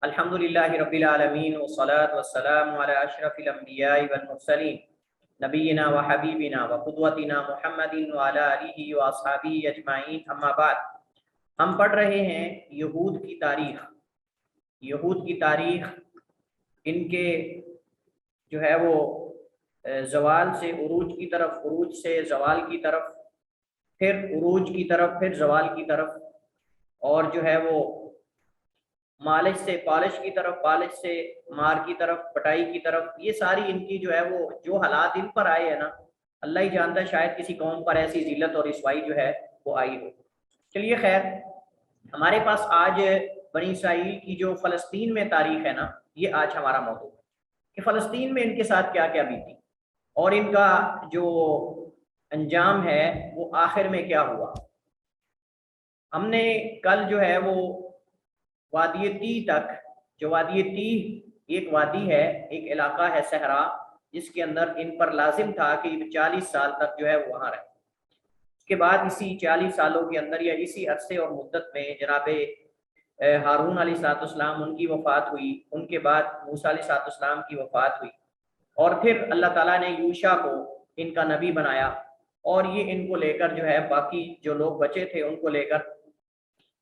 الحمدللہ رب العالمین والصلاة والسلام علی اشرف الانبیاء والمرسلین نبینا و حبیبنا و قدوتنا محمد وعلی آلہ و اصحابہ اجمعین، اما بعد۔ ہم پڑھ رہے ہیں یہود کی تاریخ۔ یہود کی تاریخ ان کے جو ہے وہ زوال سے عروج کی طرف، عروج سے زوال کی طرف، پھر عروج کی طرف، پھر زوال کی طرف، اور جو ہے وہ مالش سے پالش کی طرف، پالش سے مار کی طرف، پٹائی کی طرف۔ یہ ساری ان کی جو ہے وہ جو حالات ان پر آئے ہیں نا، اللہ ہی جانتا ہے شاید کسی قوم پر ایسی ذلت اور رسوائی جو ہے وہ آئی ہو۔ چلیے خیر، ہمارے پاس آج بنی اسرائیل کی جو فلسطین میں تاریخ ہے نا، یہ آج ہمارا موضوع ہے کہ فلسطین میں ان کے ساتھ کیا کیا بیتی اور ان کا جو انجام ہے وہ آخر میں کیا ہوا۔ ہم نے کل جو ہے وہ وادی تیہ تک، جو وادی تیہ ایک وادی ہے، ایک علاقہ ہے صحرا، جس کے اندر ان پر لازم تھا کہ 40 سال تک جو ہے وہ وہاں رہے۔ اس کے بعد اسی 40 سالوں کے اندر یا اسی عرصے اور مدت میں جناب ہارون علیہ السلام ان کی وفات ہوئی، ان کے بعد موسیٰ علیہ السلام کی وفات ہوئی، اور پھر اللہ تعالیٰ نے یوشع کو ان کا نبی بنایا، اور یہ ان کو لے کر جو ہے باقی جو لوگ بچے تھے ان کو لے کر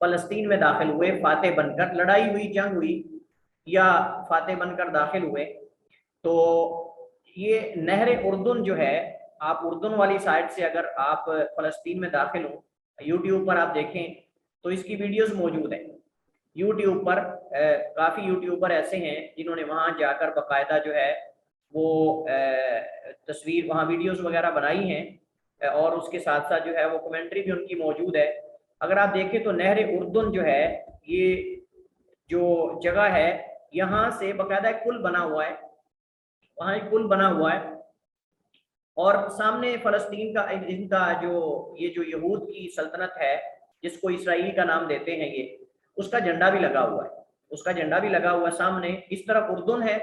فلسطین میں داخل ہوئے، فاتح بن کر۔ لڑائی ہوئی، جنگ ہوئی، یا فاتح بن کر داخل ہوئے۔ تو یہ نہر اردن جو ہے، آپ اردن والی سائڈ سے اگر آپ فلسطین میں داخل ہوں، یوٹیوب پر آپ دیکھیں تو اس کی ویڈیوز موجود ہیں یوٹیوب پر۔ کافی یوٹیوبر ایسے ہیں جنہوں نے وہاں جا کر باقاعدہ جو ہے وہ تصویر، وہاں ویڈیوز وغیرہ بنائی ہیں، اور اس کے ساتھ ساتھ جو ہے وہ کمنٹری بھی ان کی موجود ہے۔ اگر آپ دیکھیں تو نہر اردن جو ہے، یہ جو جگہ ہے، یہاں سے باقاعدہ ایک پل بنا ہوا ہے، وہاں ایک پل بنا ہوا ہے، اور سامنے فلسطین کا ان کا یہ جو یہود کی سلطنت ہے، جس کو اسرائیل کا نام دیتے ہیں، یہ اس کا جھنڈا بھی لگا ہوا ہے، اس کا جھنڈا بھی لگا ہوا ہے سامنے۔ اس طرف اردن ہے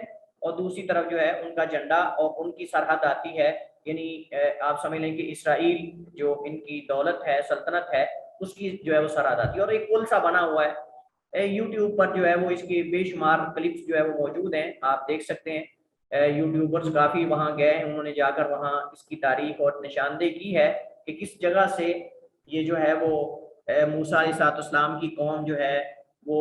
اور دوسری طرف جو ہے ان کا جھنڈا اور ان کی سرحد آتی ہے، یعنی آپ سمجھ لیں کہ اسرائیل جو ان کی دولت ہے، سلطنت ہے، اس کی جو ہے وہ سرحد آتی ہے، اور ایک پل سا بنا ہوا ہے۔ یوٹیوب پر جو ہے وہ اس کی بے شمار کلپس جو ہے وہ موجود ہیں، آپ دیکھ سکتے ہیں۔ یوٹیوبرز کافی وہاں گئے ہیں، انہوں نے جا کر وہاں اس کی تاریخ اور نشاندہی کی ہے کہ کس جگہ سے یہ جو ہے وہ موسیٰ علیہ السلام کی قوم جو ہے وہ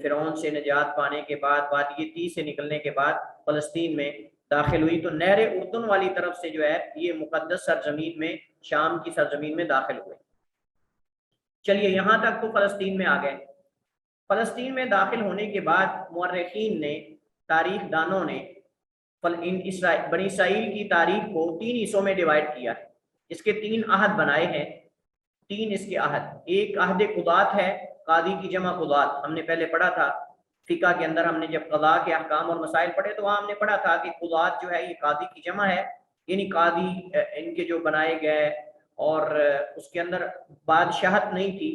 فرعون سے نجات پانے کے بعد، وادی تیہ سے نکلنے کے بعد فلسطین میں داخل ہوئی۔ تو نہر اردن والی طرف سے جو ہے یہ مقدس سرزمین میں، شام کی سرزمین میں داخل ہوئے۔ چلیے یہاں تک تو فلسطین میں آ گئے۔ فلسطین میں داخل ہونے کے بعد مورخین نے، تاریخ دانوں نے بنی اسرائیل کی تاریخ کو 3 حصوں میں ڈیوائڈ کیا ہے۔ اس کے 3 عہد بنائے ہیں، 3 اس کے عہد۔ ایک عہد قضات ہے، قاضی کی جمع قضات، ہم نے پہلے پڑھا تھا فقہ کے اندر، ہم نے جب قضاء کے احکام اور مسائل پڑھے تو وہاں ہم نے پڑھا تھا کہ قضات جو ہے یہ قاضی کی جمع ہے، یعنی قاضی ان کے جو بنائے گئے، اور اس کے اندر بادشاہت نہیں تھی،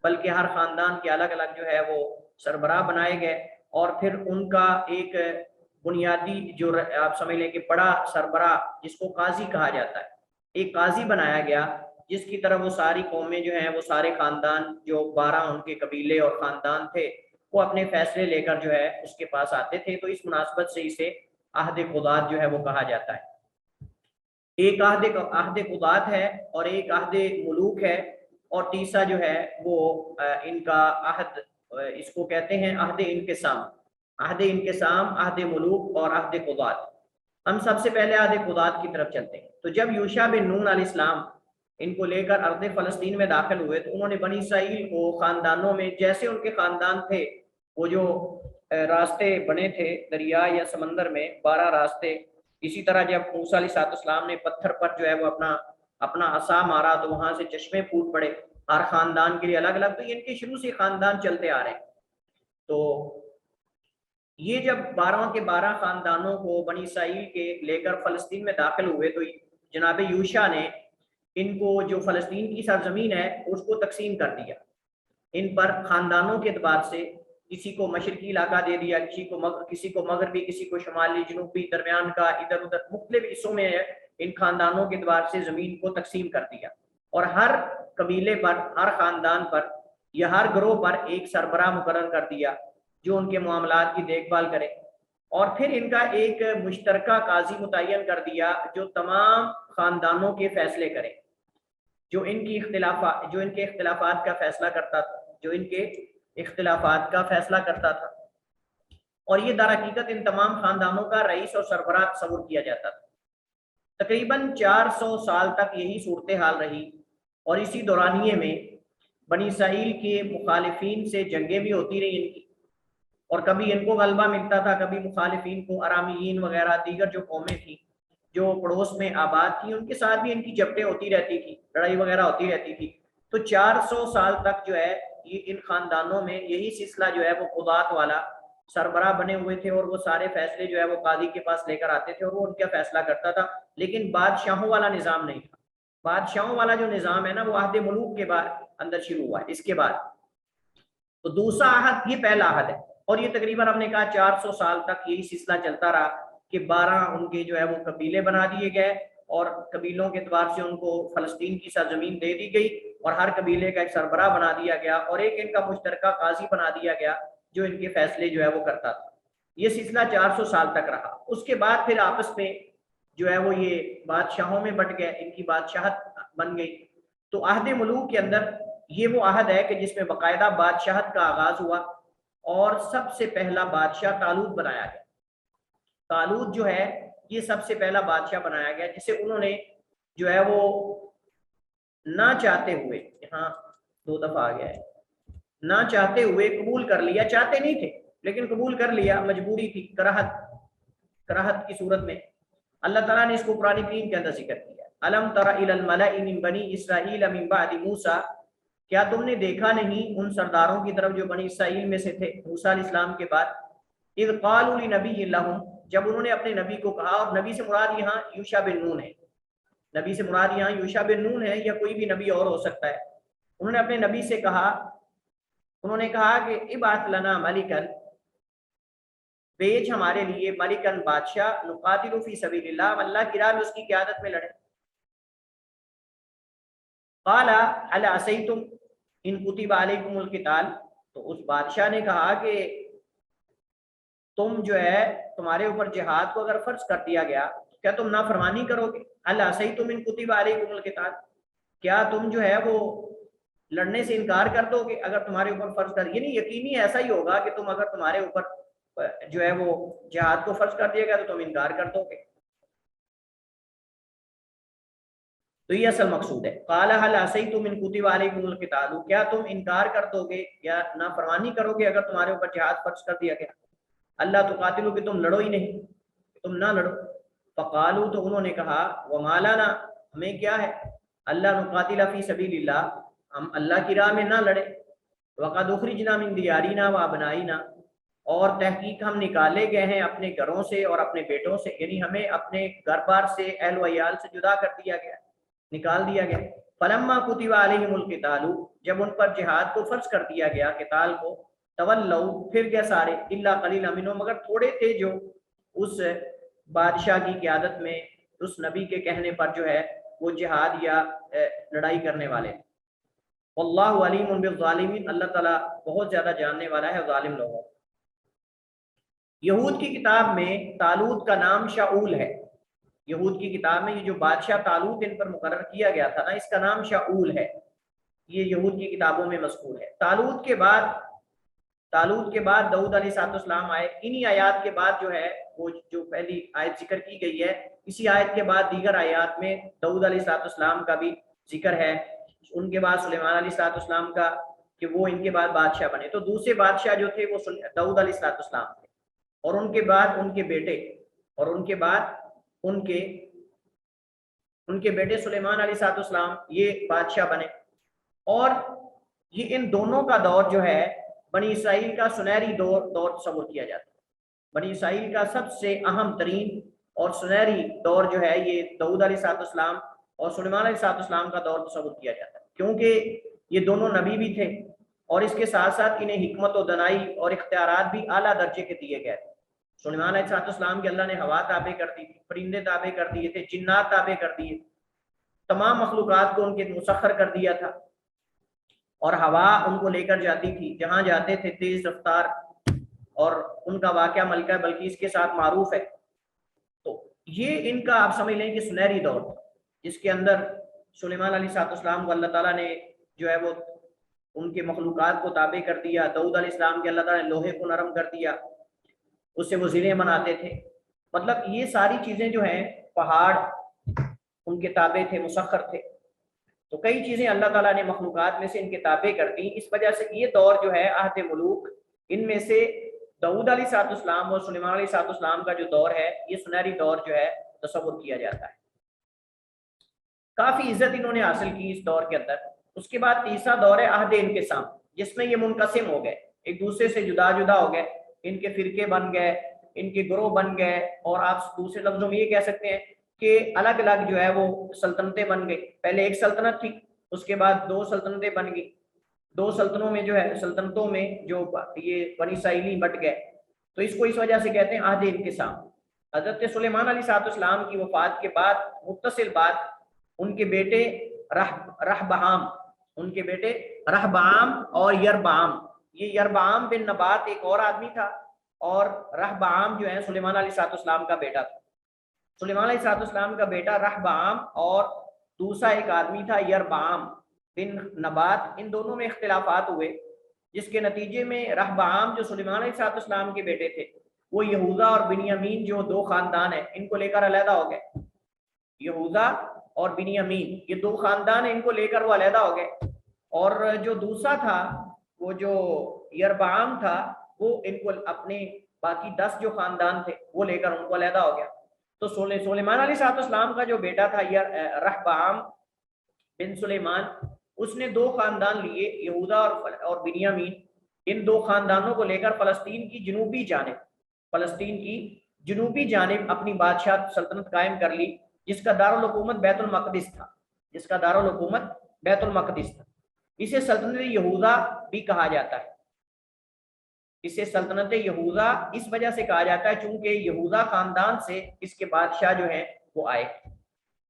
بلکہ ہر خاندان کے الگ الگ جو ہے وہ سربراہ بنائے گئے، اور پھر ان کا ایک بنیادی جو آپ سمجھ لیں کہ بڑا سربراہ جس کو قاضی کہا جاتا ہے، ایک قاضی بنایا گیا، جس کی طرف وہ ساری قومیں جو ہیں، وہ سارے خاندان، جو 12 ان کے قبیلے اور خاندان تھے، وہ اپنے فیصلے لے کر جو ہے اس کے پاس آتے تھے۔ تو اس مناسبت سے اسے عہد قضات جو ہے وہ کہا جاتا ہے۔ ایک عہد قضات ہے، اور ایک عہد ملوک ہے، اور تیسرا جو ہے وہ ان کا عہد، اس کو کہتے ہیں عہد انقسام۔ عہد انقسام، عہد ملوک اور عہد قضات۔ ہم سب سے پہلے عہد قضات کی طرف چلتے ہیں۔ تو جب یوشع بن نون علیہ السلام ان کو لے کر ارض فلسطین میں داخل ہوئے، تو انہوں نے بنی اسرائیل کو خاندانوں میں، جیسے ان کے خاندان تھے، وہ جو راستے بنے تھے دریا یا سمندر میں، 12 راستے، اسی طرح جب موسیٰ علیہ السلام نے پتھر پر جو ہے وہ اپنا عصا مارا تو وہاں سے چشمے پھوٹ پڑے، ہر خاندان کے لیے الگ الگ۔ تو ان کے شروع سے خاندان چلتے آ رہے ہیں۔ تو یہ جب 12 کے 12 خاندانوں کو بنی اسرائیل کے لے کر فلسطین میں داخل ہوئے، تو جناب یوشع نے ان کو جو فلسطین کی سرزمین ہے اس کو تقسیم کر دیا، ان پر خاندانوں کے اعتبار سے کسی کو مشرقی علاقہ دے دیا، کسی کو مغربی، کسی کو شمالی، جنوبی، درمیان کا، ادھر ادھر مختلف حصوں میں ان خاندانوں کے اعتبار سے زمین کو تقسیم کر دیا، اور ہر قبیلے پر، ہر خاندان پر یا ہر گروہ پر ایک سربراہ مقرر کر دیا، جو ان کے معاملات کی دیکھ بھال کرے، اور پھر ان کا ایک مشترکہ قاضی متعین کر دیا جو تمام خاندانوں کے فیصلے کرے، جو ان کے اختلافات کا فیصلہ کرتا تھا، جو ان کے اختلافات کا فیصلہ کرتا تھا، اور یہ در حقیقت ان تمام خاندانوں کا رئیس اور سربراہ تصور کیا جاتا تھا۔ تقریباً 400 سال تک یہی صورتحال رہی، اور اسی دورانیے میں بنی اسرائیل کے مخالفین سے جنگیں بھی ہوتی رہی ان کی، اور کبھی ان کو غلبہ ملتا تھا، کبھی مخالفین کو، ارامیین وغیرہ دیگر جو قومیں تھیں جو پڑوس میں آباد تھیں ان کے ساتھ بھی ان کی جبتیں ہوتی رہتی تھی، لڑائی وغیرہ ہوتی رہتی تھی۔ تو 400 سال تک جو ہے یہ ان خاندانوں میں یہی سلسلہ جو ہے وہ قضات والا سربراہ بنے ہوئے تھے، اور وہ سارے فیصلے جو ہے وہ قاضی کے پاس لے کر آتے تھے اور وہ ان کا فیصلہ کرتا تھا۔ لیکن بادشاہوں والا نظام نہیں تھا۔ بادشاہوں والا جو نظام ہے نا وہ عہد ملوک کے بعد اندر شروع ہوا ہے، اس کے بعد تو دوسرا عہد یہ پہلا عہد ہے، اور یہ تقریباً ہم نے کہا 400 سال تک یہی سلسلہ چلتا رہا کہ 12 ان کے جو ہے وہ قبیلے بنا دیے گئے، اور قبیلوں کے اعتبار سے ان کو فلسطین کی سرزمین دے دی گئی، اور ہر قبیلے کا ایک سربراہ بنا دیا گیا، اور ایک ان کا مشترکہ قاضی بنا دیا گیا جو ان کے فیصلے جو ہے وہ کرتا تھا۔ یہ سلسلہ 400 سال تک رہا۔ اس کے بعد پھر آپس میں جو ہے وہ یہ بادشاہوں میں بٹ گئے، ان کی بادشاہت بن گئی۔ تو عہد ملوک کے اندر یہ وہ عہد ہے کہ جس میں باقاعدہ بادشاہت کا آغاز ہوا، اور سب سے پہلا بادشاہ طالوت بنایا گیا۔ طالوت جو ہے یہ سب سے پہلا بادشاہ بنایا گیا، جسے انہوں نے جو ہے وہ نہ چاہتے ہوئے، یہاں 2 دفعہ آ گیا ہے، نہ چاہتے ہوئے قبول کر لیا، چاہتے نہیں تھے لیکن قبول کر لیا، مجبوری تھی، کراہت کی صورت میں۔ اللہ تعالیٰ نے اس کو قرآن کریم کے اندر ذکر کیا، الم تر الی الملأ من بنی اسرائیل من بعد موسیٰ، کیا تم نے دیکھا نہیں ان سرداروں کی طرف جو بنی اسرائیل میں سے تھے موسیٰ علیہ السلام کے بعد، اذ قالوا لنبی لہم، جب انہوں نے اپنے نبی کو کہا، اور نبی سے مراد یہاں یوشع بن نون ہے، نبی سے مراد یہاں یوشع بن نون ہے، یا کوئی بھی نبی اور ہو سکتا ہے۔ انہوں نے اپنے نبی سے کہا، انہوں نے کہا کہ ابعث لنا ملکا، بھیج ہمارے لیے ملکن بادشاہ، نقاتل فی سبیل اللہ، ہم اللہ کی راہ میں اس کی قیادت میں لڑیں۔ قال هل عصیتم ان کتب علیکم القتال، تو اس بادشاہ نے کہا کہ تم جو ہے تمہارے اوپر جہاد کو اگر فرض کر دیا گیا کیا تم نافرمانی کرو گے؟ هل عصیتم ان کتب علیکم القتال، کیا تم جو ہے وہ لڑنے سے انکار کر دو گے اگر تمہارے اوپر فرض کر، یعنی یقینی ایسا ہی ہوگا کہ تم اگر تمہارے اوپر جو ہے وہ جہاد کو فرض کر دیا گیا تو تم انکار کر دو گے۔ تو یہ اصل مقصود ہے۔ قال هل عصیتم ان کتب علیکم القتال، کیا تم انکار کر دو گے یا نافرمانی کرو گے اگر تمہارے اوپر جہاد فرض کر دیا گیا؟ اللہ تقاتلوا، کہ تم لڑو ہی نہیں، تم نہ لڑو۔ فقالوا، تو انہوں نے کہا، وما لنا، ہمیں کیا ہے، اللہ نقاتل فی سبیل اللہ، ہم اللہ کی راہ میں نہ لڑے، وقد اخرجنا من دیارنا وابنائنا، اور تحقیق ہم نکالے گئے ہیں اپنے گھروں سے اور اپنے بیٹوں سے، یعنی ہمیں اپنے گھر بار سے، اہل و عیال سے جدا کر دیا گیا، نکال دیا گیا۔ فلما کتب علیہم القتال، جب ان پر جہاد کو فرض کر دیا گیا، قتال کو، تولوا، پھر گئے سارے، الا قلیلا منہم، مگر تھوڑے تھے جو اس بادشاہ کی قیادت میں، اس نبی کے کہنے پر جو ہے وہ جہاد یا لڑائی کرنے والے۔ واللہ علیم بالظالمین، اللہ تعالیٰ بہت زیادہ جاننے والا ہے ظالم لوگوں۔ یہود کی کتاب میں طالوت کا نام شاؤل ہے، یہود کی کتاب میں یہ جو بادشاہ طالوت ان پر مقرر کیا گیا تھا نا، اس کا نام شاؤل ہے، یہ یہود کی کتابوں میں مذکور ہے۔ طالوت کے بعد داؤد علیہ السلام آئے، انہی آیات کے بعد جو ہے وہ جو پہلی آیت ذکر کی گئی ہے، اسی آیت کے بعد دیگر آیات میں داؤد علیہ السلام کا بھی ذکر ہے، ان کے بعد سلیمان علیہ السلام کا، کہ وہ ان کے بعد بادشاہ بنے۔ تو دوسرے بادشاہ جو تھے وہ داؤد علیہ السلام تھے، اور ان کے بعد ان کے بیٹے، اور ان کے بعد ان کے بیٹے سلیمان علیہ السلام یہ بادشاہ بنے۔ اور یہ ان دونوں کا دور جو ہے بنی اسرائیل کا سنہری دور تصور کیا جاتا ہے۔ بنی اسرائیل کا سب سے اہم ترین اور سنہری دور جو ہے یہ داؤد علیہ السلام اور سلیمان علیہ السلام کا دور تصور کیا جاتا ہے، کیونکہ یہ دونوں نبی بھی تھے، اور اس کے ساتھ ساتھ انہیں حکمت و دانائی اور اختیارات بھی اعلیٰ درجے کے دیے گئے تھے۔ سلیمان علیہ السلام کے اللہ نے ہوا تابع کر دی تھی، پرندے تابع کر دیے تھے، جنات تابع کر دیے، تمام مخلوقات کو ان کے مسخر کر دیا تھا، اور ہوا ان کو لے کر جاتی تھی جہاں جاتے تھے، تیز رفتار اور ان کا واقعہ ملکہ بلقیس کے ساتھ معروف ہے. تو یہ ان کا آپ سمجھ لیں کہ سنہری دور جس کے اندر سلیمان علیہ السلام کو اللہ تعالیٰ نے جو ہے وہ ان کے مخلوقات کو تابع کر دیا. داؤد علیہ السلام کے اللہ تعالیٰ نے لوہے کو نرم کر دیا, اس سے وہ زریں بناتے تھے. مطلب یہ ساری چیزیں جو ہیں پہاڑ ان کے تابع تھے, مسخر تھے. تو کئی چیزیں اللہ تعالیٰ نے مخلوقات میں سے ان کے تابع کر دی. اس وجہ سے یہ دور جو ہے عہد ملوک, ان میں سے داؤد علیہ السلام اور سلیمان علیہ السلام کا جو دور ہے یہ سنہری دور جو ہے تصور کیا جاتا ہے. کافی عزت انہوں نے حاصل کی اس دور کے اندر. اس کے بعد تیسرا دور ہے عہد انقسام, جس میں یہ منقسم ہو گئے, ایک دوسرے سے جدا جدا ہو گئے, ان کے فرقے بن گئے, ان کے گروہ بن گئے, اور آپ دوسرے لفظوں میں یہ کہہ سکتے ہیں کہ الگ الگ جو ہے وہ سلطنتیں بن گئی. پہلے ایک سلطنت تھی, اس کے بعد دو سلطنتیں بن گئی. دو سلطنتوں میں جو ہے سلطنتوں میں جو یہ بنی اسرائیلی بٹ گئے, تو اس کو اس وجہ سے کہتے ہیں عہد انقسام. حضرت سلیمان علیہ السلام کی وفات کے بعد متصل بعد ان کے بیٹے رحبعام اور یربعام, یہ یربعام بن نبات ایک اور آدمی تھا, اور رحبعام جو ہے سلیمان علیہ السلام کا بیٹا تھا. سلیمان علیہ السلام کا بیٹا رحبعام اور دوسرا ایک آدمی تھا یربعام بن نبات. ان دونوں میں اختلافات ہوئے, جس کے نتیجے میں رحبعام جو سلیمان علیہ السلام کے بیٹے تھے وہ یہوذا اور بنیامین جو دو خاندان ہیں ان کو لے کر علیحدہ ہو گئے. یہوذا اور بنیامین یہ دو خاندان ہیں, ان کو لے کر وہ علیحدہ ہو گئے. اور جو دوسرا تھا وہ جو یربعام تھا وہ ان کو اپنے باقی 10 جو خاندان تھے وہ لے کر ان کو علیحدہ ہو گیا. تو سلیمان علیہ السلام کا جو بیٹا تھا رحبعام بن سلیمان, اس نے دو خاندان لیے, یہوذا اور بنیامین. ان دو خاندانوں کو لے کر فلسطین کی جنوبی جانب اپنی بادشاہ سلطنت قائم کر لی, جس کا دارالحکومت بیت المقدس تھا. اسے سلطنت یہوذا بھی کہا جاتا ہے. اسے سلطنت یہوذا اس وجہ سے کہا جاتا ہے چونکہ یہوذا خاندان سے اس کے بادشاہ جو ہیں وہ آئے,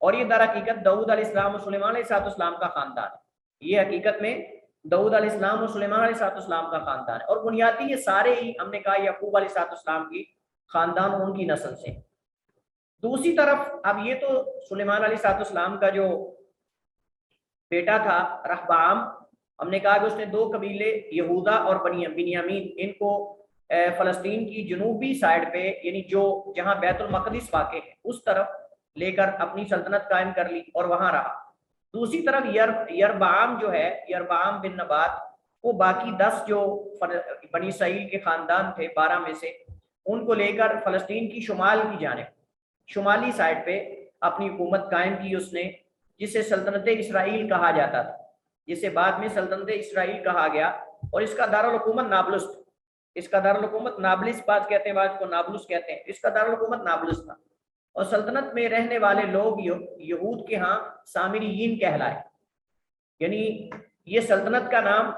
اور یہ در حقیقت داؤد علیہ السلام اور سلیمان علیہ السلام کا خاندان ہے. یہ حقیقت میں داؤد علیہ السلام اور سلیمان علیہ السلام کا خاندان ہے, اور بنیادی یہ سارے ہی ہم نے کہا یعقوب علیہ السلام کی خاندان اور ان کی نسل سے. دوسری طرف اب یہ تو سلیمان علیہ السلام کا جو بیٹا تھا رحبعام, ہم نے کہا کہ اس نے دو قبیلے یہوذا اور بنیامین ان کو فلسطین کی جنوبی سائڈ پہ, یعنی جہاں بیت المقدس واقع ہے اس طرف لے کر اپنی سلطنت قائم کر لی اور وہاں رہا. دوسری طرف یربعام جو ہے, یربعام بن نبات, وہ باقی 10 جو بنی اسرائیل کے خاندان تھے 12 میں سے, ان کو لے کر فلسطین کی شمال کی جانب شمالی سائڈ پہ اپنی حکومت قائم کی اس نے, جسے سلطنت اسرائیل کہا جاتا تھا, جسے بعد میں سلطنت اسرائیل کہا گیا. اور اس کا دارالحکومت نابلس تھا. اس کا دارالحکومت نابلس بعض کہتے ہیں, بعض کو نابلس کہتے ہیں. اس کا دارالحکومت نابلس تھا, اور سلطنت میں رہنے والے لوگ یہود کے ہاں سامریین کہلائے. یعنی یہ سلطنت کا نام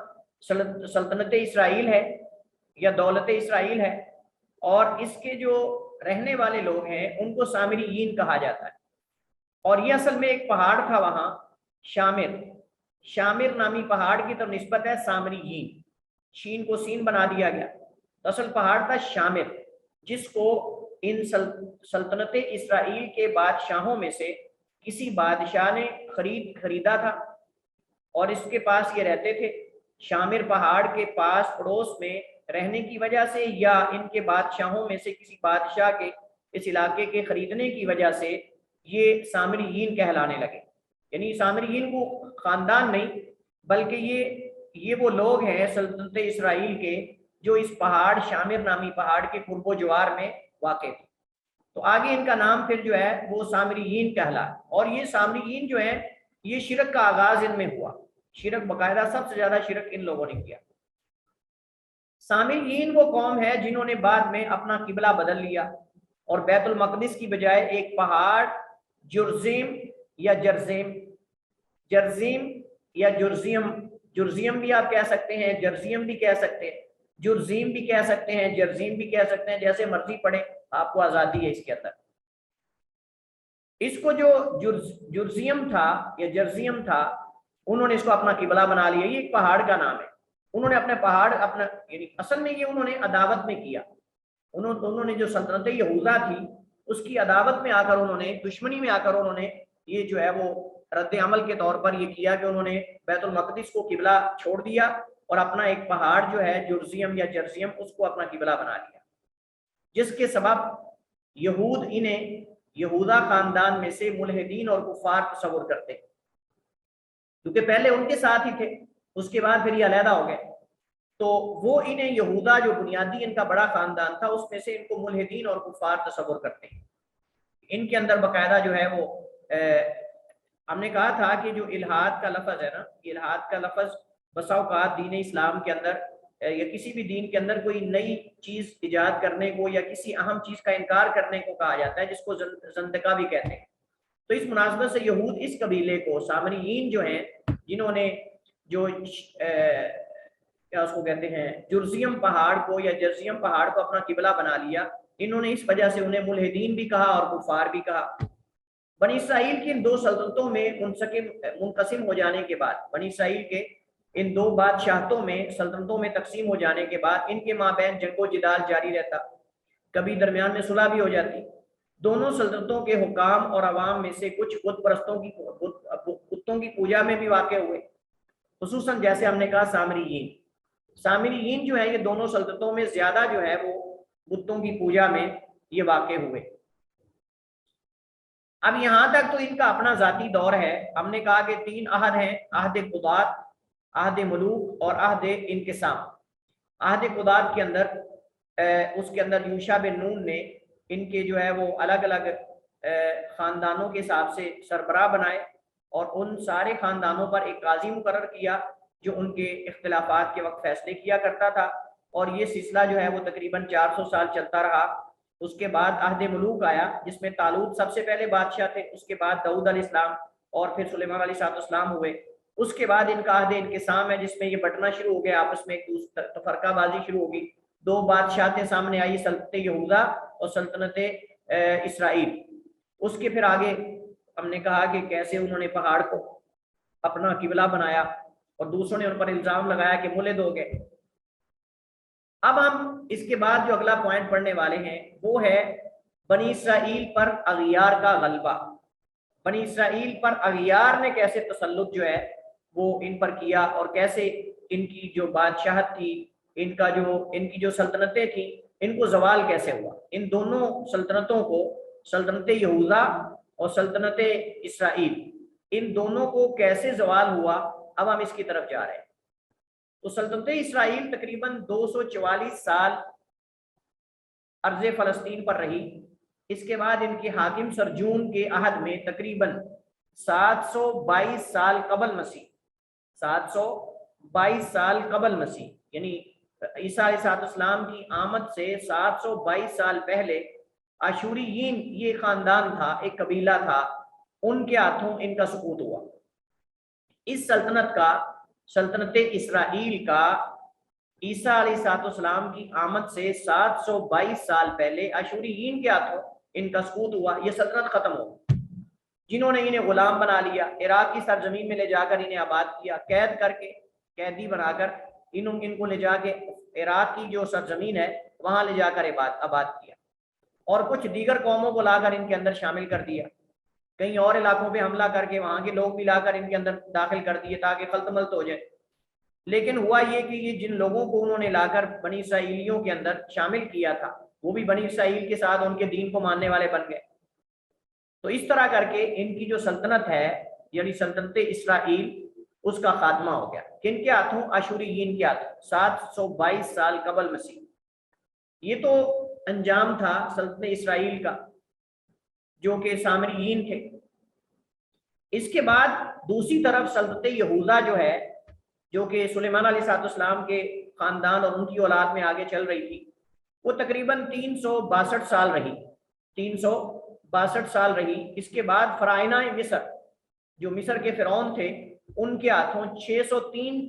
سلطنت اسرائیل ہے یا دولت اسرائیل ہے, اور اس کے جو رہنے والے لوگ ہیں ان کو سامریین کہا جاتا ہے. اور یہ اصل میں ایک پہاڑ تھا وہاں, شامر نامی پہاڑ کی طرف نسبت ہے سامریین, شین کو سین بنا دیا گیا. تو اصل پہاڑ تھا شامر, جس کو ان سلطنت اسرائیل کے بادشاہوں میں سے کسی بادشاہ نے خریدا تھا, اور اس کے پاس یہ رہتے تھے. شامر پہاڑ کے پاس پڑوس میں رہنے کی وجہ سے, یا ان کے بادشاہوں میں سے کسی بادشاہ کے اس علاقے کے خریدنے کی وجہ سے یہ سامریین کہلانے لگے. یعنی سامریین کو خاندان نہیں, بلکہ یہ وہ لوگ ہیں سلطنت اسرائیل کے جو اس پہاڑ شامر نامی پہاڑ کے قرب و جوار میں واقع تھے. تو آگے ان کا نام پھر جو ہے وہ سامریین کہلا. اور یہ سامریین جو ہیں یہ شرک کا آغاز ان میں ہوا, شرک باقاعدہ سب سے زیادہ شرک ان لوگوں نے کیا. سامریین وہ قوم ہے جنہوں نے بعد میں اپنا قبلہ بدل لیا, اور بیت المقدس کی بجائے ایک پہاڑ جرزیم یا جرزیم بھی آپ کہہ سکتے ہیں, جرزیم بھی کہہ سکتے ہیں, جرزیم بھی کہہ سکتے ہیں, جرزیم بھی کہہ سکتے ہیں, جیسے مرضی پڑھیں, آپ کو آزادی ہے اس کے اندر. اس کو جو جرزیم تھا یا جرزیم تھا, انہوں نے اس کو اپنا قبلہ بنا لیا. یہ ایک پہاڑ کا نام ہے. انہوں نے اپنے پہاڑ اپنا یعنی اصل میں یہ انہوں نے عداوت میں کیا، انہوں نے جو سلطنت یہوذا تھی اس کی عداوت میں آ کر انہوں نے دشمنی میں آ کر انہوں نے یہ جو ہے وہ رد عمل کے طور پر یہ کیا کہ انہوں نے بیت المقدس کو قبلہ چھوڑ دیا اور اپنا ایک پہاڑ جو ہے جرزیم یا جرزیم اس کو اپنا قبلہ بنا لیا، جس کے سبب یہود انہیں یہوذا خاندان میں سے ملحدین اور کفار تصور کرتے ہیں، کیونکہ پہلے ان کے ساتھ ہی تھے، اس کے بعد پھر یہ علیحدہ ہو گئے، تو وہ انہیں یہوذا جو بنیادی ان کا بڑا خاندان تھا اس میں سے ان کو ملحدین اور کفار تصور کرتے ہیں۔ ان کے اندر باقاعدہ جو ہے وہ ہم نے کہا تھا کہ جو الحاد کا لفظ ہے نا، الحاد کا لفظ بسا اوقات دین اسلام کے اندر یا کسی بھی دین کے اندر کوئی نئی چیز ایجاد کرنے کو یا کسی اہم چیز کا انکار کرنے کو کہا جاتا ہے، جس کو زندقہ بھی کہتے ہیں۔ تو اس مناسبت سے یہود اس قبیلے کو سامریین جو ہیں جنہوں نے جو کیا اس کو کہتے ہیں جرزیم پہاڑ کو یا جرزیم پہاڑ کو اپنا قبلہ بنا لیا، انہوں نے اس وجہ سے انہیں ملحدین بھی کہا اور کفار بھی کہا۔ بنی اسرائیل کی ان دو سلطنتوں میں منقسم ہو جانے کے بعد، بنی اسرائیل کے ان دو بادشاہتوں میں سلطنتوں میں تقسیم ہو جانے کے بعد ان کے مابین جنگ و جدال جاری رہتا، کبھی درمیان میں صلح بھی ہو جاتی۔ دونوں سلطنتوں کے حکام اور عوام میں سے کچھ بت پرستوں کی بتوں کی پوجا میں بھی واقع ہوئے، خصوصاً جیسے ہم نے کہا سامریین جو ہے یہ دونوں سلطنتوں میں زیادہ جو ہے وہ بتوں کی پوجا میں یہ واقع ہوئے۔ اب یہاں تک تو ان کا اپنا ذاتی دور ہے۔ ہم نے کہا کہ 3 عہد ہیں، عہد قضات، عہد ملوک اور عہد انقسام۔ عہد قضات کے اندر اس کے اندر یوشع بن نون نے ان کے جو ہے وہ الگ الگ خاندانوں کے حساب سے سربراہ بنائے اور ان سارے خاندانوں پر ایک قاضی مقرر کیا جو ان کے اختلافات کے وقت فیصلے کیا کرتا تھا، اور یہ سلسلہ جو ہے وہ تقریباً 400 سال چلتا رہا۔ اس کے بعد عہد ملوک آیا جس میں طالوت سب سے پہلے بادشاہ تھے، اس کے بعد داؤد علیہ السلام اور پھر سلیمان علیہ السلام ہوئے۔ اس کے بعد ان کا عہد انقسام ہے جس میں یہ بٹنا شروع ہو گیا، آپس میں ایک تفرقہ بازی شروع ہوگی۔ 2 بادشاہتیں سامنے آئی، سلطنت یہوذا اور سلطنت اسرائیل۔ اس کے پھر آگے ہم نے کہا کہ کیسے انہوں نے پہاڑ کو اپنا قبلہ بنایا اور دوسروں نے ان پر الزام لگایا کہ ملحد ہو گئے۔ اب ہم اس کے بعد جو اگلا پوائنٹ پڑھنے والے ہیں وہ ہے بنی اسرائیل پر اغیار کا غلبہ۔ بنی اسرائیل پر اغیار نے کیسے تسلط جو ہے وہ ان پر کیا، اور کیسے ان کی جو بادشاہت تھی، ان کی جو سلطنتیں تھیں، ان کو زوال کیسے ہوا۔ ان دونوں سلطنتوں کو، سلطنت یہوذا اور سلطنت اسرائیل، ان دونوں کو کیسے زوال ہوا، اب ہم اس کی طرف جا رہے ہیں۔ تو سلطنت اسرائیل تقریباً 244 سال ارض فلسطین پر رہی۔ اس کے بعد ان کے حاکم سرجون کے عہد میں تقریباً 722 سال قبل مسیح، 722 سال قبل مسیح یعنی عیسیٰ علیہ السلام کی آمد سے 722 سال پہلے اشوریین، یہ خاندان تھا، ایک قبیلہ تھا، ان کے ہاتھوں ان کا سقوط ہوا۔ اس سلطنت اسرائیل کا عیسیٰ علیہ السلام کی آمد سے 722 سال پہلے اشوریین کے ہاتھوں ان کا سقوط ہوا، یہ سلطنت ختم ہو۔ جنہوں نے انہیں غلام بنا لیا، عراق کی سرزمین میں لے جا کر انہیں آباد کیا، قید کر کے، قیدی بنا کر ان کو لے جا کے عراق کی جو سرزمین ہے وہاں لے جا کر آباد کیا، اور کچھ دیگر قوموں کو لا کر ان کے اندر شامل کر دیا، کئی اور علاقوں پہ حملہ کر کے وہاں کے لوگ بھی لا کر ان کے اندر داخل کر دیے تاکہ خلط ملط ہو جائے۔ لیکن ہوا یہ کہ یہ جن لوگوں کو انہوں نے لا کر بنی اسرائیلیوں کے اندر شامل کیا تھا وہ بھی بنی اسرائیل کے ساتھ ان کے دین کو ماننے والے بن گئے۔ تو اس طرح کر کے ان کی جو سلطنت ہے یعنی سلطنت اسرائیل، اس کا خاتمہ ہو گیا۔ کن کے ہاتھوں؟ اشوریین کے ہاتھوں، 722 سال قبل مسیح۔ یہ تو انجام تھا سلطنت اسرائیل کا جو کہ سامریین تھے۔ اس کے بعد دوسری طرف سلطنت یہوذا جو ہے، جو کہ سلیمان علیہ السلام کے خاندان اور ان کی اولاد میں آگے چل رہی تھی، وہ تقریباً 362 سال رہی، 362 سال رہی۔ اس کے بعد فرعونہ مصر، جو مصر کے فرعون تھے، ان کے ہاتھوں 603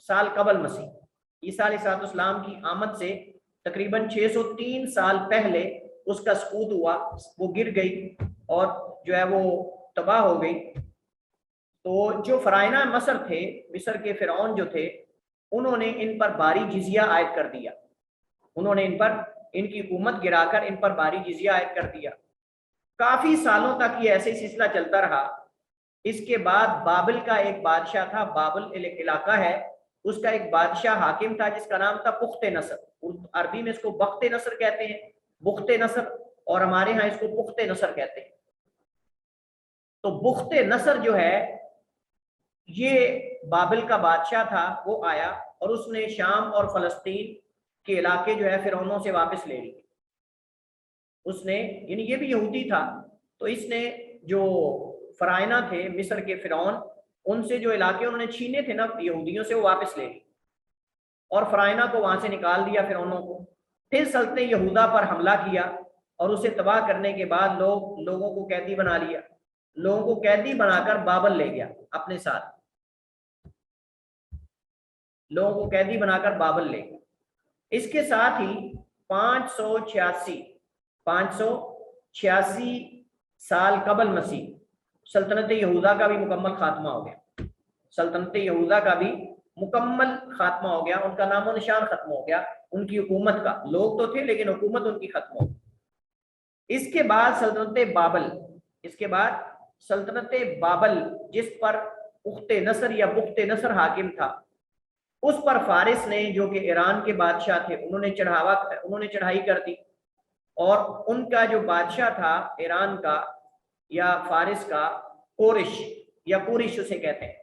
سال قبل مسیح، عیسیٰ علیہ السلام کی آمد سے تقریباً 603 سال پہلے اس کا سقوط ہوا، وہ گر گئی اور جو ہے وہ تباہ ہو گئی۔ تو جو فرعونہ مصر تھے، مصر کے فرعون جو تھے، انہوں نے ان پر باری جزیہ عائد کر دیا، انہوں نے ان کی حکومت گرا کر ان پر باری جزیہ عائد کر دیا۔ کافی سالوں تک یہ ایسے سلسلہ چلتا رہا۔ اس کے بعد بابل کا ایک بادشاہ تھا، بابل علاقہ ہے، اس کا ایک بادشاہ حاکم تھا جس کا نام تھا پخت نصر، عربی میں اس کو بخت نصر کہتے ہیں، بخت نصر، اور ہمارے ہاں اس کو پخت نصر کہتے ہیں۔ تو بخت نصر جو ہے یہ بابل کا بادشاہ تھا، وہ آیا اور اس نے شام اور فلسطین کے علاقے جو ہے فرعونوں سے واپس لے لیے۔ اس نے، یعنی یہ بھی یہودی تھا، تو اس نے جو فرائنہ تھے مصر کے فرعون، ان سے جو علاقے انہوں نے چھینے تھے نا یہودیوں سے، وہ واپس لے لیے اور فرائنہ کو وہاں سے نکال دیا فرعونوں کو۔ پھر سلطنت یہودا پر حملہ کیا اور اسے تباہ کرنے کے بعد لوگوں کو قیدی بنا لیا، لوگوں کو قیدی بنا کر بابل لے گیا اپنے ساتھ، لوگوں کو قیدی بنا کر بابل لے گیا۔ اس کے ساتھ ہی 586 سال قبل مسیح سلطنت یہودا کا بھی مکمل خاتمہ ہو گیا، سلطنت یہودا کا بھی مکمل خاتمہ ہو گیا، ان کا نام و نشان ختم ہو گیا، ان کی حکومت کا، لوگ تو تھے لیکن حکومت ان کی ختم ہو گئی۔ اس کے بعد سلطنت بابل جس پر پخت نصر یا بخت نصر حاکم تھا، اس پر فارس نے جو کہ ایران کے بادشاہ تھے انہوں نے چڑھائی کر دی، اور ان کا جو بادشاہ تھا ایران کا یا فارس کا، کورش یا کورش اسے کہتے ہیں،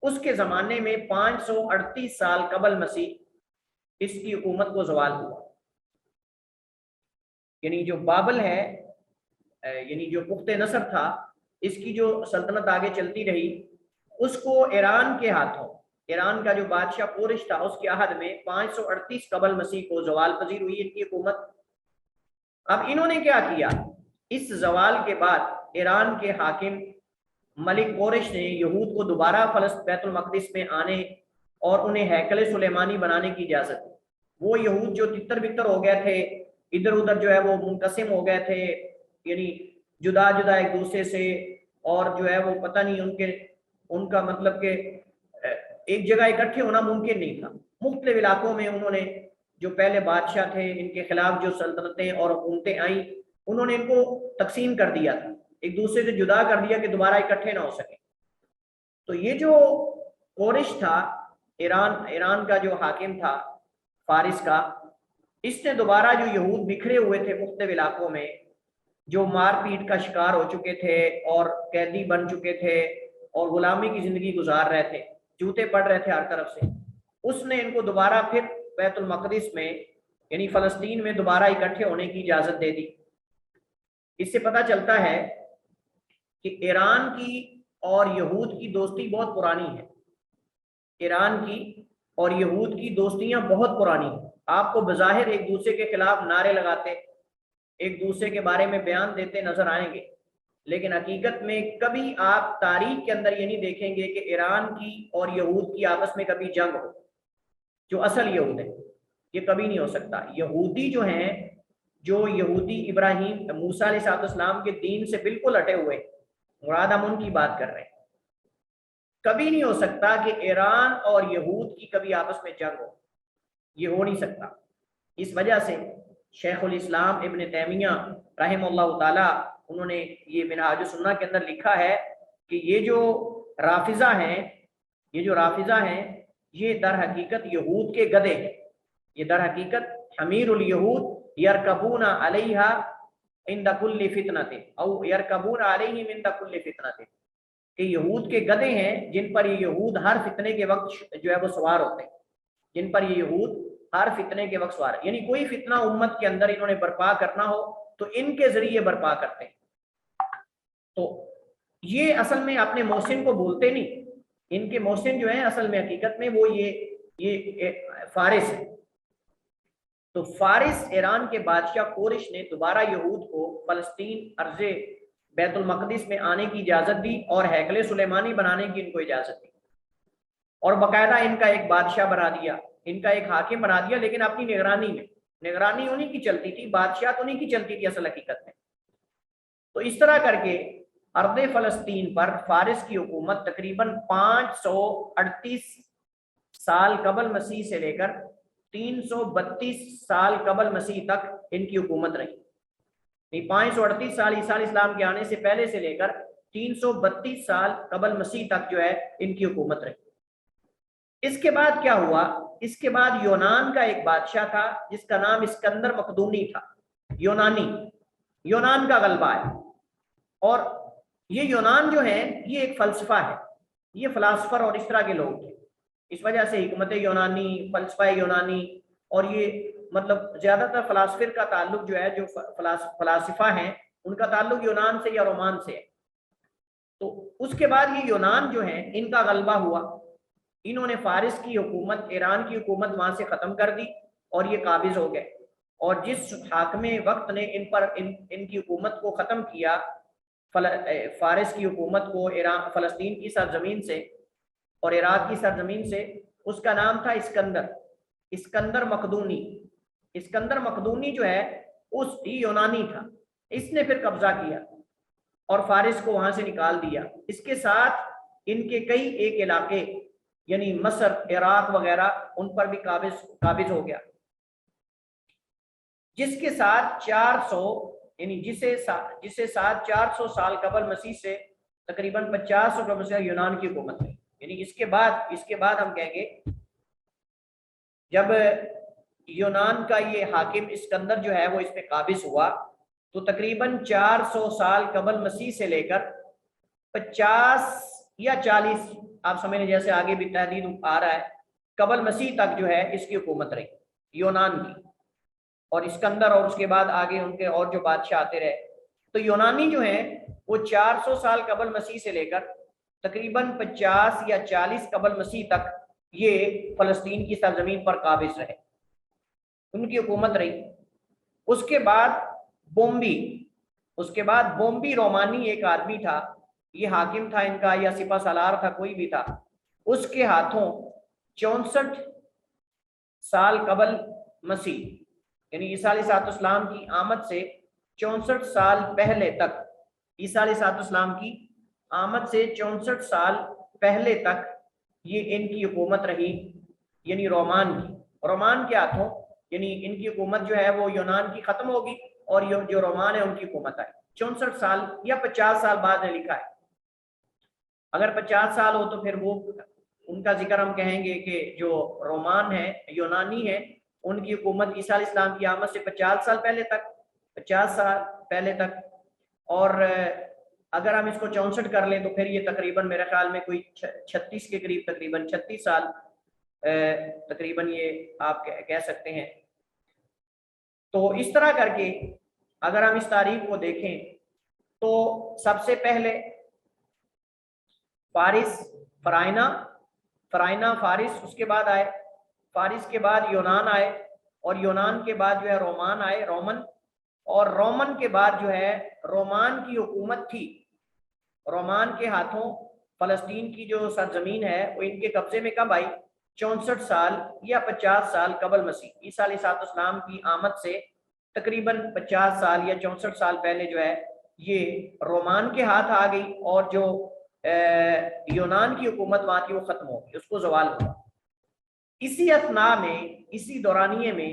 اس کے زمانے میں 538 سال قبل مسیح اس کی حکومت کو زوال ہوا۔ یعنی جو بابل ہے، یعنی جو پخت نصر تھا، اس کی جو سلطنت آگے چلتی رہی، اس کو ایران کے ہاتھوں، ایران کا جو بادشاہ کورش تھا اس کے عہد میں 538 قبل مسیح کو زوال پذیر ہوئی ان کی حکومت۔ اب انہوں نے کیا کیا، اس زوال کے بعد ایران کے حاکم ملک کورش نے یہود کو دوبارہ بیت المقدس میں آنے اور انہیں ہیکل سلیمانی بنانے کی اجازت دی۔ وہ یہود جو تتر بتر ہو گئے تھے، ادھر ادھر جو ہے وہ منقسم ہو گئے تھے، یعنی جدا جدا ایک دوسرے سے، اور جو ہے وہ پتہ نہیں ان کا مطلب کہ ایک جگہ اکٹھے ہونا ممکن نہیں تھا۔ مختلف علاقوں میں انہوں نے، جو پہلے بادشاہ تھے ان کے خلاف جو سلطنتیں اور حکومتیں آئیں، انہوں نے ان کو تقسیم کر دیا تھا، ایک دوسرے سے جدا کر دیا کہ دوبارہ اکٹھے نہ ہو سکیں۔ تو یہ جو کورش تھا، ایران کا جو حاکم تھا فارس کا، اس نے دوبارہ جو یہود بکھرے ہوئے تھے مختلف علاقوں میں، جو مار پیٹ کا شکار ہو چکے تھے اور قیدی بن چکے تھے اور غلامی کی زندگی گزار رہے تھے، جوتے پڑ رہے تھے ہر طرف سے، اس نے ان کو دوبارہ پھر بیت المقدس میں یعنی فلسطین میں دوبارہ اکٹھے ہونے کی اجازت دے دی۔ اس سے پتہ چلتا ہے کہ ایران کی اور یہود کی دوستی بہت پرانی ہے، ایران کی اور یہود کی دوستیاں بہت پرانی ہیں۔ آپ کو بظاہر ایک دوسرے کے خلاف نعرے لگاتے، ایک دوسرے کے بارے میں بیان دیتے نظر آئیں گے، لیکن حقیقت میں کبھی آپ تاریخ کے اندر یہ نہیں دیکھیں گے کہ ایران کی اور یہود کی آپس میں کبھی جنگ ہو۔ جو اصل یہود ہیں، یہ کبھی نہیں ہو سکتا۔ یہودی جو ہیں، جو یہودی ابراہیم موسیٰ علیہ السلام کے دین سے بالکل ہٹے ہوئے، مراد ہم ان کی بات کر رہے ہیں، کبھی نہیں ہو سکتا کہ ایران اور یہود کی کبھی آپس میں جنگ ہو، یہ ہو نہیں سکتا۔ اس وجہ سے شیخ الاسلام ابن تیمیہ رحمہ اللہ تعالی، انہوں نے یہ منہاج السنہ کے اندر لکھا ہے کہ یہ جو رافضہ ہیں یہ در حقیقت یہود کے گدھے ہیں، یہ در حقیقت حمیر الیہود یرکبون علیہا عند کل فتنۃ او یرکبون علیہم عند کل فتنۃ، کہ یہود کے گدھے ہیں جن پر یہ یہود ہر فتنے کے وقت جو ہے وہ سوار ہوتے ہیں، جن پر یہ یہود ہر فتنے کے وقت سوار ہے، یعنی کوئی فتنہ امت کے اندر انہوں نے برپا کرنا ہو تو ان کے ذریعے برپا کرتے ہیں۔ تو یہ اصل میں اپنے محسن کو بولتے نہیں، ان کے محسن جو ہیں اصل میں حقیقت میں وہ یہ فارس ہے۔ تو فارس ایران کے بادشاہ کورش نے دوبارہ یہود کو فلسطین ارض بیت المقدس میں آنے کی اجازت دی اور ہیکل سلیمانی بنانے کی ان کو اجازت دی، اور باقاعدہ ان کا ایک بادشاہ بنا دیا، ان کا ایک حاکم بنا دیا، لیکن اپنی نگرانی میں، نگرانی انہیں کی چلتی تھی، بادشاہت انہیں کی چلتی تھی اصل حقیقت میں۔ تو اس طرح کر کے ارض فلسطین پر فارس کی حکومت تقریباً 538 سال قبل مسیح سے لے کر 332 سال قبل مسیح تک ان کی حکومت رہی۔ 538 سال عیسیٰ علیہ السلام کے آنے سے پہلے سے لے کر 332 سال قبل مسیح تک جو ہے ان کی حکومت رہی۔ اس کے بعد کیا ہوا؟ اس کے بعد یونان کا ایک بادشاہ تھا جس کا نام اسکندر مقدونی تھا، یونان کا غلبہ ہے۔ اور یہ یونان جو ہے یہ ایک فلسفہ ہے، یہ فلاسفر اور اس طرح کے لوگ تھے، اس وجہ سے حکمت یونانی، فلسفہ یونانی، اور یہ مطلب زیادہ تر فلاسفر کا تعلق جو ہے، جو فلاسفہ ہیں ان کا تعلق یونان سے یا رومان سے ہے۔ تو اس کے بعد یہ یونان جو ہیں ان کا غلبہ ہوا، انہوں نے فارس کی حکومت، ایران کی حکومت وہاں سے ختم کر دی اور یہ قابض ہو گئے۔ اور جس حاکم وقت نے ان پر ان کی حکومت کو ختم کیا، فارس کی حکومت کو، ایران، فلسطین کی سرزمین سے اور عراق کی سرزمین سے، اس کا نام تھا اسکندر مقدونی۔ اسکندر مقدونی جو ہے اس یونانی تھا، اس نے پھر قبضہ کیا اور فارس کو وہاں سے نکال دیا۔ اس کے ساتھ ان کے کئی ایک علاقے یعنی مصر، عراق وغیرہ ان پر بھی قابض ہو گیا، جس کے ساتھ 400 یعنی جسے ساتھ 400 سال قبل مسیح سے تقریباً 50 قبل سے یونان کی حکومت ہے۔ یعنی اس کے بعد ہم کہیں گے جب یونان کا یہ حاکم اسکندر جو ہے وہ اس پہ قابض ہوا تو تقریباً 400 سال قبل مسیح سے لے کر 50 یا 40، آپ سمجھ لیں جیسے آگے بھی تحدید آ رہا ہے، قبل مسیح تک جو ہے اس کی حکومت رہی یونان کی، اور اسکندر اور اس کے بعد آگے ان کے اور جو بادشاہ آتے رہے۔ تو یونانی جو ہیں وہ 400 سال قبل مسیح سے لے کر تقریباً 50 یا 40 قبل مسیح تک یہ فلسطین کی سرزمین پر قابض رہے، ان کی حکومت رہی۔ اس کے بعد بومبی رومانی ایک آدمی تھا، یہ حاکم تھا ان کا یا سپہ سالار تھا، کوئی بھی تھا، اس کے ہاتھوں 64 سال قبل مسیح یعنی عیسیٰ علیہ السلام کی آمد سے 64 سال پہلے تک، عیسیٰ علیہ السلام کی آمد سے 64 سال پہلے تک یہ ان کی حکومت رہی، یعنی رومان کے ہاتھوں، یعنی ان کی حکومت جو ہے وہ یونان کی ختم ہوگی اور جو رومان ہے ان کی حکومت آئی 64 سال یا 50 سال بعد نے لکھا ہے۔ اگر 50 سال ہو تو پھر وہ ان کا ذکر ہم کہیں گے کہ جو رومان ہے، یونانی ہے، ان کی حکومت عیسیٰ علیہ السلام کی آمد سے 50 سال پہلے تک، اور اگر ہم اس کو 64 کر لیں تو پھر یہ تقریباً میرے خیال میں کوئی 36 کے قریب، تقریباً 36 سال تقریباً یہ آپ کہہ سکتے ہیں۔ تو اس طرح کر کے اگر ہم اس تاریخ کو دیکھیں تو سب سے پہلے فرائنا فارس اس کے بعد آئے، فارس کے بعد یونان آئے، اور یونان کے بعد جو ہے رومان آئے، اور رومن کے بعد جو ہے رومان کی حکومت تھی، رومان کے ہاتھوں فلسطین کی جو سرزمین ہے وہ ان کے قبضے میں کب آئی؟ 64 سال یا 50 سال قبل مسیح، عیسیٰ علیہ السلام کی آمد سے تقریباً 50 سال یا 64 سال پہلے جو ہے یہ رومان کے ہاتھ آ گئی، اور جو یونان کی حکومت وہاں تھی وہ ختم ہو گئی، اس کو زوال ہوا۔ اسی اثناء میں، اسی دورانیے میں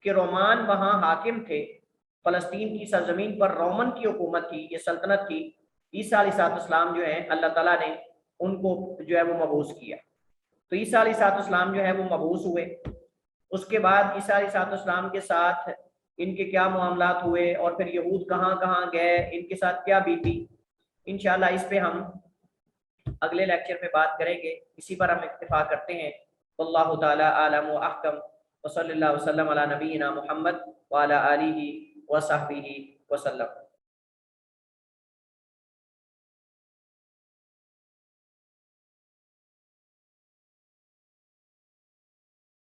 کہ رومان وہاں حاکم تھے، فلسطین کی سرزمین پر رومن کی حکومت تھی، یہ سلطنت تھی، عیسیٰ علیہ السلام جو ہیں اللہ تعالیٰ نے ان کو جو ہے وہ مبعوث کیا۔ تو عیسیٰ علیہ السلام جو ہے وہ مبعوث ہوئے، اس کے بعد عیسیٰ علیہ السلام کے ساتھ ان کے کیا معاملات ہوئے، اور پھر یہود کہاں کہاں گئے، ان کے ساتھ کیا بیتی، انشاءاللہ اس پہ ہم اگلے لیکچر میں بات کریں گے۔ اسی پر ہم اکتفا کرتے ہیں۔ واللہ تعالی اعلم و احکم، وصلی اللہ وسلم علی نبینا محمد وعلی آلہ وصحبہ وسلم۔